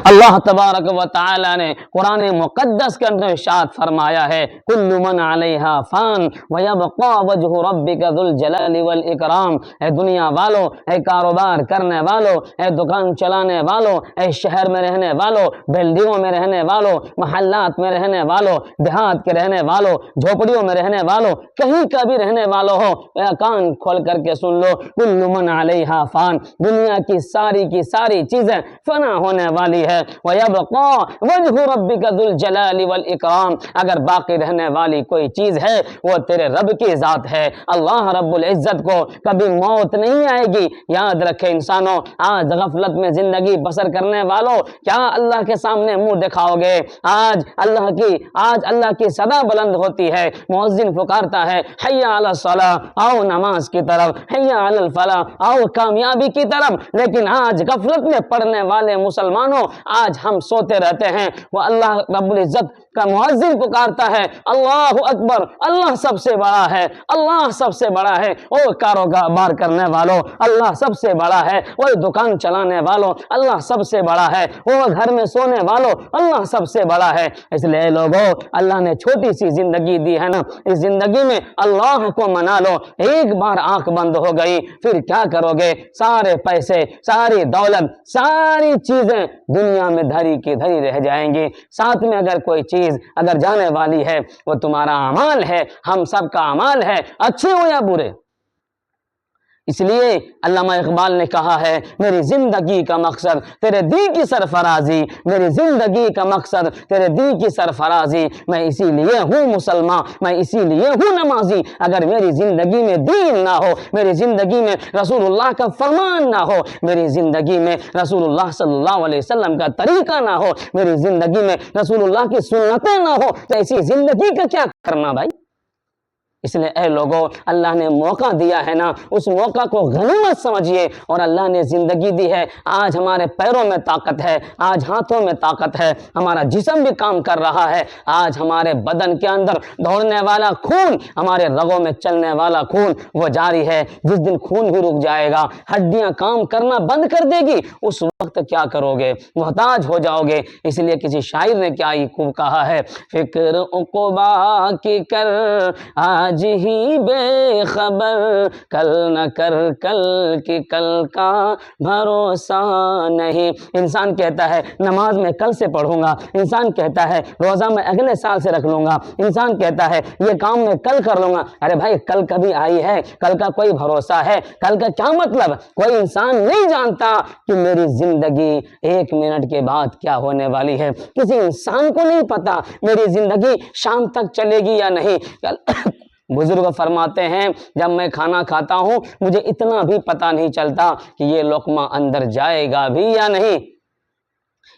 اللہ تبارک و تعالی نے قرآن مقدس کے اندر ارشاد فرمایا ہے کل من علیہا فان ویبقا وجہ ربک ذو الجلال والاکرام۔ اے دنیا والو، اے کاروبار کرنے والو، اے دکان چلانے والو، اے شہر میں رہنے والو، بلڈنگوں میں رہنے والو، محلات میں رہنے والو، دیہات کے رہنے والو، جھوپڑیوں میں رہنے والو، کہیں کا بھی رہنے والو ہو، کان کھول کر کے سن لو، کل من علیہا فان، دنیا کی ساری چیزیں فنا ہونے والی ہے، وَيَبْقَى وَجْهُ رَبِّكَ ذُو الْجَلَالِ وَالْإِكْرَامِ، اگر باقی رہنے والی کوئی چیز ہے وہ تیرے رب کی ذات ہے۔ اللہ رب العزت کو کبھی موت نہیں آئے گی۔ یاد رکھے انسانوں، آج غفلت میں زندگی بسر کرنے والوں، کیا اللہ کے سامنے منہ دکھاؤ گے؟ آج اللہ کی صدا بلند ہوتی ہے، مؤذن پکارتا ہے حی علی الصلاۃ، آؤ نماز کی طرف، حی علی الفلاح، آؤ کامیابی کی طرف، لیکن آج غفلت میں پڑنے والے مسلمانوں، آج ہم سوتے رہتے ہیں، وہ اللہ رب العزت کا مؤذن پکارتا ہے اللہ اکبر، اللہ سب سے بڑا ہے، اللہ سب سے بڑا ہے، او کاروبار کرنے والوں اللہ سب سے بڑا ہے، وہ دکان چلانے والوں اللہ سب سے بڑا ہے، وہ گھر میں سونے والوں اللہ سب سے بڑا ہے۔ اس لیے لوگوں، اللہ نے چھوٹی سی زندگی دی ہے نا، اس زندگی میں اللہ کو منا لو۔ ایک بار آنکھ بند ہو گئی پھر کیا کرو گے؟ سارے پیسے، ساری دولت، ساری چیزیں دنیا میں دھری کی دھری رہ جائیں گی، ساتھ میں اگر کوئی چیز اگر جانے والی ہے وہ تمہارا اعمال ہے، ہم سب کا اعمال ہے، اچھے ہو یا برے۔ اس لیے علامہ اقبال نے کہا ہے میری زندگی کا مقصد تیرے دی کی سرفرازی، میری زندگی کا مقصد تیرے دی کی سرفرازی، میں اسی لیے ہوں مسلمان، میں اسی لیے ہوں نمازی۔ اگر میری زندگی میں دین نہ ہو، میری زندگی میں رسول اللہ کا فرمان نہ ہو، میری زندگی میں رسول اللہ صلی اللہ علیہ وسلم کا طریقہ نہ ہو، میری زندگی میں رسول اللہ کی سنتیں نہ ہو، تو ایسی زندگی کا کیا کرنا بھائی؟ اس لیے اے لوگوں، اللہ نے موقع دیا ہے نا، اس موقع کو غنیمت سمجھیے، اور اللہ نے زندگی دی ہے، آج ہمارے پیروں میں طاقت ہے، آج ہاتھوں میں طاقت ہے، ہمارا جسم بھی کام کر رہا ہے، آج ہمارے بدن کے اندر دوڑنے والا خون، ہمارے رگوں میں چلنے والا خون وہ جاری ہے۔ جس دن خون بھی رک جائے گا، ہڈیاں کام کرنا بند کر دے گی، اس وقت کیا کرو گے؟ محتاج ہو جاؤ گے۔ اس لیے کسی شاعر نے کیا ہی خوب کہا ہے، فکر عقبا کی کر آج ہی بے خبر، کل نہ کر کل کی کل کا بھروسہ نہیں۔ انسان کہتا ہے نماز میں کل سے پڑھوں گا، انسان کہتا ہے روزہ میں اگلے سال سے رکھ لوں گا، انسان کہتا ہے یہ کام میں کل کر لوں گا۔ ارے بھائی کل کبھی آئی ہے؟ کل کا کوئی بھروسہ ہے؟ کل کا کیا مطلب؟ کوئی انسان نہیں جانتا کہ میری زندگی ایک منٹ کے بعد کیا ہونے والی ہے، کسی انسان کو نہیں پتا میری زندگی شام تک چلے گی یا نہیں۔ بزرگ فرماتے ہیں جب میں کھانا کھاتا ہوں مجھے اتنا بھی پتہ نہیں چلتا کہ یہ لقمہ اندر جائے گا بھی یا نہیں۔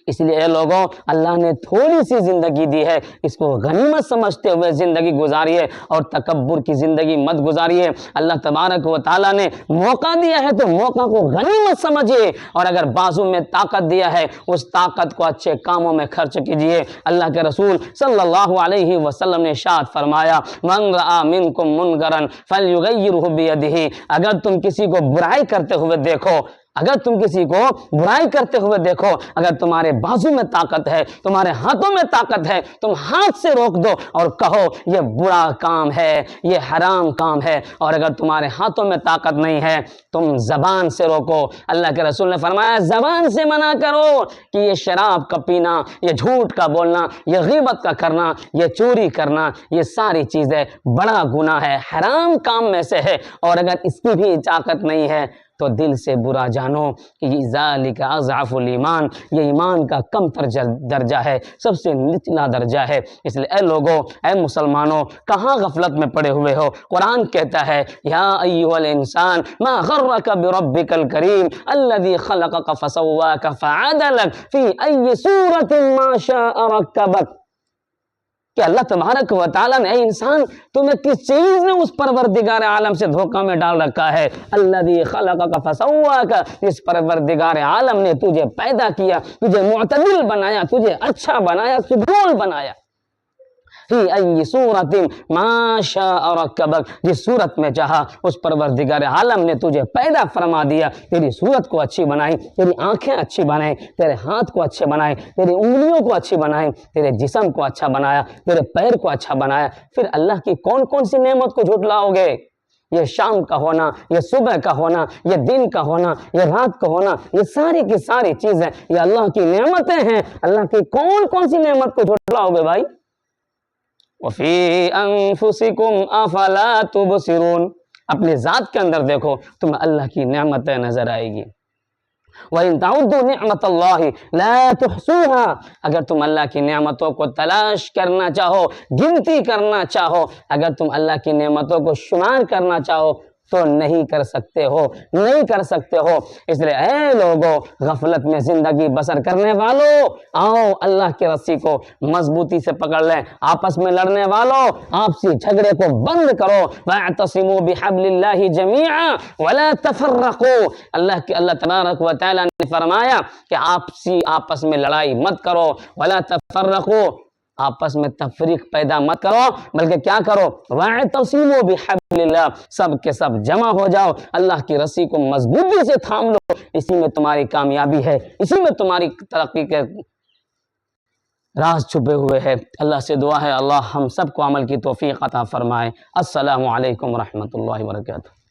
اس لیے اے لوگوں، اللہ نے تھوڑی سی زندگی دی ہے، اس کو غنیمت سمجھتے ہوئے زندگی گزاریے، اور تکبر کی زندگی مت گزاریے۔ اللہ تبارک و تعالیٰ نے موقع دیا ہے تو موقع کو غنیمت سمجھیے، اور اگر بازو میں طاقت دیا ہے اس طاقت کو اچھے کاموں میں خرچ کیجیے۔ اللہ کے رسول صلی اللہ علیہ وسلم نے ارشاد فرمایا من رأى منکم منکرا فلیغیرہ بیدہ، اگر تم کسی کو برائی کرتے ہوئے دیکھو، اگر تم کسی کو برائی کرتے ہوئے دیکھو، اگر تمہارے بازو میں طاقت ہے، تمہارے ہاتھوں میں طاقت ہے، تم ہاتھ سے روک دو اور کہو یہ برا کام ہے، یہ حرام کام ہے۔ اور اگر تمہارے ہاتھوں میں طاقت نہیں ہے تم زبان سے روکو۔ اللہ کے رسول نے فرمایا زبان سے منع کرو کہ یہ شراب کا پینا، یہ جھوٹ کا بولنا، یہ غیبت کا کرنا، یہ چوری کرنا، یہ ساری چیزیں بڑا گناہ ہے، حرام کام میں سے ہے۔ اور اگر اس کی بھی طاقت نہیں ہے تو دل سے برا جانو کہ یہ ذالک اضعف الایمان، یہ ایمان کا کم تر درجہ ہے، سب سے نچلا درجہ ہے۔ اس لیے اے لوگوں، اے مسلمانوں، کہاں غفلت میں پڑے ہوئے ہو؟ قرآن کہتا ہے یا ایھا الانسان ما غرک بربک الکریم الذی خلقک فسواک فعدلک فی ای صورۃ ما شاء رکبک، کہ اللہ تبارک و تعالیٰ نے اے انسان تمہیں کس چیز نے اس پروردگار عالم سے دھوکہ میں ڈال رکھا ہے؟ الذی خلقک فسواک، اس پروردگار عالم نے تجھے پیدا کیا، تجھے معتدل بنایا، تجھے اچھا بنایا، سبحان بنایا۔ فی ای صورت ما شاء رکبک، جس صورت میں چاہا اس پروردگار عالم نے تجھے پیدا فرما دیا، تیری صورت کو اچھی بنائی، تیری آنکھیں اچھی بنائی، تیرے ہاتھ کو اچھے بنائے، تیری انگلیوں کو اچھی بنائے، تیرے جسم کو اچھا بنایا، تیرے پیر کو اچھا بنایا، پھر اللہ کی کون کون سی نعمت کو جھٹلاؤ گے؟ یہ شام کا ہونا، یہ صبح کا ہونا، یہ دن کا ہونا، یہ رات کا ہونا، یہ ساری کی ساری چیزیں یہ اللہ کی نعمتیں ہیں، اللہ کی کون کون سی نعمت کو جھٹلاؤ گے بھائی؟ وَفِي أَنفُسِكُمْ أَفَلَا تُبْصِرُونَ، اپنے ذات کے اندر دیکھو تمہیں اللہ کی نعمتیں نظر آئے گی۔ وَإِن تَعُدُّوا نِعْمَةَ اللَّهِ لَا تُحْصُوهَا، اگر تم اللہ کی نعمتوں کو تلاش کرنا چاہو، گنتی کرنا چاہو، اگر تم اللہ کی نعمتوں کو شمار کرنا چاہو تو نہیں کر سکتے ہو، نہیں کر سکتے ہو۔ اس لیے اے لوگوں، غفلت میں زندگی بسر کرنے والوں، آؤ اللہ کی رسی کو مضبوطی سے پکڑ لیں، آپس میں لڑنے والوں آپسی جھگڑے کو بند کرو، وَاعْتَصِمُوا بِحَبْلِ اللَّهِ جَمِيعًا وَلَا تَفَرَّقُوا، اللہ تبارک و تعالیٰ نے فرمایا کہ آپس میں لڑائی مت کرو، وَلَا تَفَرَّقُوا، آپس میں تفریق پیدا مت کرو، بلکہ کیا کرو؟ وَاعْتَصِمُوا بِحَبْلِ اللَّهِ، سب کے سب جمع ہو جاؤ، اللہ کی رسی کو مضبوطی سے تھام لو، اسی میں تمہاری کامیابی ہے، اسی میں تمہاری ترقی کے راز چھپے ہوئے ہیں۔ اللہ سے دعا ہے اللہ ہم سب کو عمل کی توفیق عطا فرمائے۔ السلام علیکم ورحمۃ اللہ وبرکاتہ۔